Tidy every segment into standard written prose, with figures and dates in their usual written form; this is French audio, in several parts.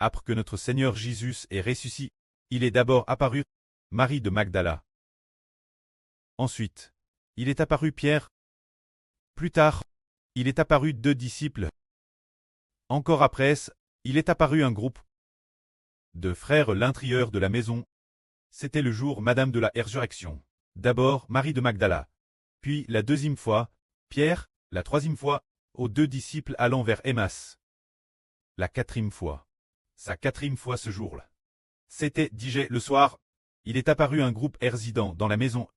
Après que notre Seigneur Jésus est ressuscité, il est d'abord apparu Marie de Magdala. Ensuite, il est apparu Pierre. Plus tard, il est apparu 2 disciples. Encore après, il est apparu un groupe de frères à l'intérieur de la maison. C'était le jour Madame de la résurrection. D'abord Marie de Magdala. Puis la deuxième fois, Pierre, la troisième fois, aux 2 disciples allant vers Emmaüs. La quatrième fois. Sa quatrième fois ce jour-là. C'était, dis-je, le soir. Il est apparu un groupe résidant dans la maison,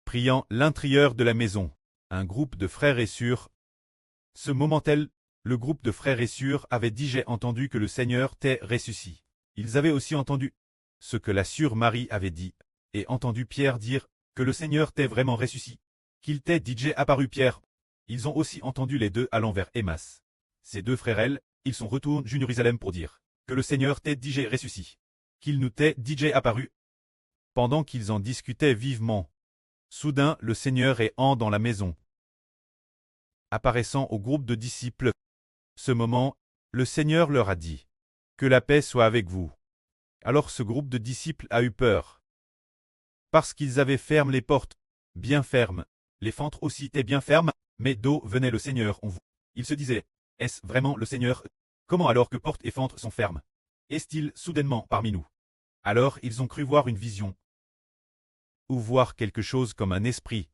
priant l'intérieur de la maison. Un groupe de frères et sœurs. Ce moment-là, le groupe de frères et sœurs avait déjà entendu que le Seigneur était ressuscité. Ils avaient aussi entendu ce que la sœur Marie avait dit, et entendu Pierre dire que le Seigneur était vraiment ressuscité, qu'il était déjà apparu Pierre. Ils ont aussi entendu les 2 allant vers Emmaüs. Ces 2 frères, ils sont retournés à Jérusalem pour dire que le Seigneur était déjà ressuscité, qu'il nous était déjà apparu. Pendant qu'ils en discutaient vivement, soudain le Seigneur est dans la maison, apparaissant au groupe de disciples. Ce moment, le Seigneur leur a dit « Que la paix soit avec vous ». Alors ce groupe de disciples a eu peur, parce qu'ils avaient fermé les portes, bien fermes, les fenêtres aussi étaient bien fermes, mais d'où venait le Seigneur en vous? Ils se disaient « Est-ce vraiment le Seigneur? Comment alors que portes et fenêtres sont fermes? Est-il soudainement parmi nous ?» Alors ils ont cru voir une vision, ou voir quelque chose comme un esprit.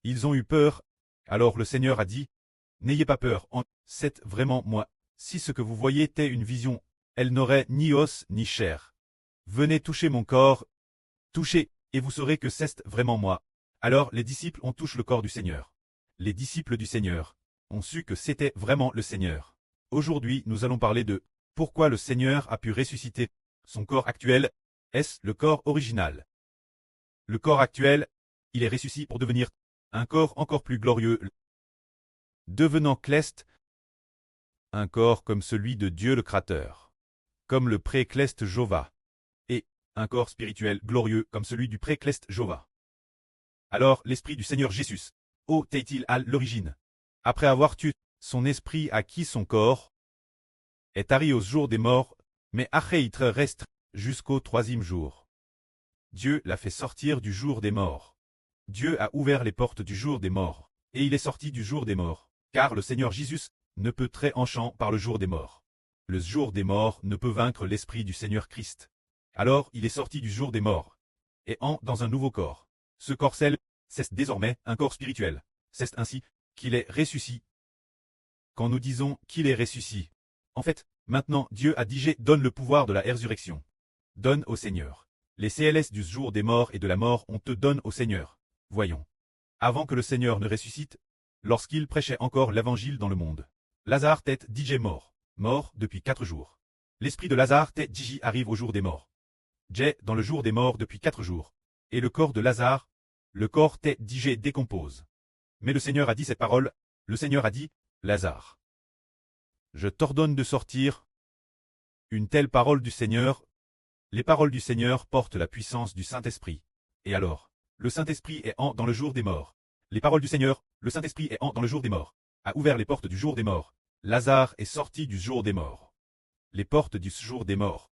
Ils ont eu peur. Alors le Seigneur a dit « N'ayez pas peur, c'est vraiment moi. Si ce que vous voyez était une vision, elle n'aurait ni os ni chair. Venez toucher mon corps, touchez, et vous saurez que c'est vraiment moi. » Alors les disciples ont touché le corps du Seigneur. Les disciples du Seigneur ont su que c'était vraiment le Seigneur. Aujourd'hui, nous allons parler de pourquoi le Seigneur a pu ressusciter son corps actuel. Est-ce le corps original? Le corps actuel, il est ressuscité pour devenir un corps encore plus glorieux, devenant cleste, un corps comme celui de Dieu le Créateur, comme le pré-cleste Jéhovah, et un corps spirituel glorieux comme celui du pré-cleste Jéhovah. Alors l'Esprit du Seigneur Jésus, où était-il à l'origine? Après avoir tué son esprit à qui son corps est arrivé au jour des morts, mais après il reste jusqu'au 3e jour. Dieu l'a fait sortir du jour des morts. Dieu a ouvert les portes du jour des morts, et il est sorti du jour des morts, car le Seigneur Jésus ne peut très enchant par le jour des morts. Le jour des morts ne peut vaincre l'Esprit du Seigneur Christ. Alors il est sorti du jour des morts, et dans un nouveau corps. Ce corps c'est désormais un corps spirituel. C'est ainsi qu'il est ressuscité. Quand nous disons qu'il est ressuscité, en fait, maintenant Dieu a dit donne le pouvoir de la résurrection. Donne au Seigneur. Les CLS du jour des morts et de la mort on te donne au Seigneur. Voyons. Avant que le Seigneur ne ressuscite, lorsqu'il prêchait encore l'évangile dans le monde, Lazare tête DJ mort depuis 4 jours. L'esprit de Lazare tête DJ arrive au jour des morts. J dans le jour des morts depuis 4 jours. Et le corps de Lazare, le corps tête DJ décompose. Mais le Seigneur a dit cette parole, le Seigneur a dit, Lazare, je t'ordonne de sortir. Une telle parole du Seigneur, les paroles du Seigneur portent la puissance du Saint-Esprit. Et alors, le Saint-Esprit est dans le jour des morts. Les paroles du Seigneur, le Saint-Esprit est dans le jour des morts, a ouvert les portes du jour des morts. Lazare est sorti du jour des morts. Les portes du jour des morts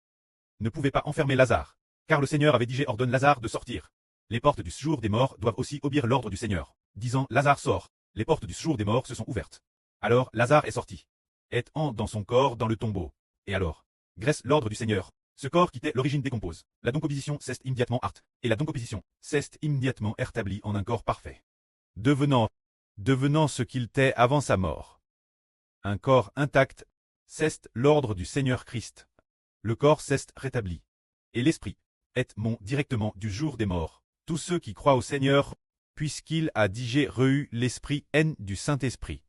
ne pouvaient pas enfermer Lazare, car le Seigneur avait dit ordonne Lazare de sortir. Les portes du jour des morts doivent aussi obéir l'ordre du Seigneur, disant Lazare sort. Les portes du jour des morts se sont ouvertes. Alors Lazare est sorti, est dans son corps dans le tombeau. Et alors, grâce l'ordre du Seigneur, ce corps qui était l'origine décompose. La décomposition s'est immédiatement art, et la décomposition s'est immédiatement établie en un corps parfait. Devenant ce qu'il était avant sa mort. Un corps intact, c'est l'ordre du Seigneur Christ. Le corps s'est rétabli. Et l'esprit est directement du jour des morts. Tous ceux qui croient au Seigneur, puisqu'il a déjà reçu l'esprit N du Saint-Esprit,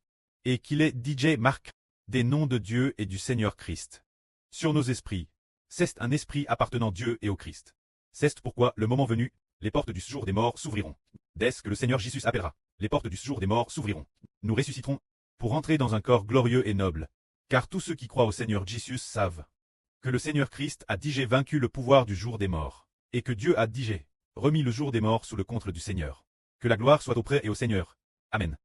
et qu'il est DJ marque des noms de Dieu et du Seigneur Christ. Sur nos esprits, c'est un esprit appartenant à Dieu et au Christ. C'est pourquoi, le moment venu, les portes du jour des morts s'ouvriront. Dès que le Seigneur Jésus appellera, les portes du jour des morts s'ouvriront. Nous ressusciterons pour entrer dans un corps glorieux et noble. Car tous ceux qui croient au Seigneur Jésus savent que le Seigneur Christ a déjà vaincu le pouvoir du jour des morts, et que Dieu a déjà remis le jour des morts sous le contrôle du Seigneur. Que la gloire soit auprès et au Seigneur. Amen.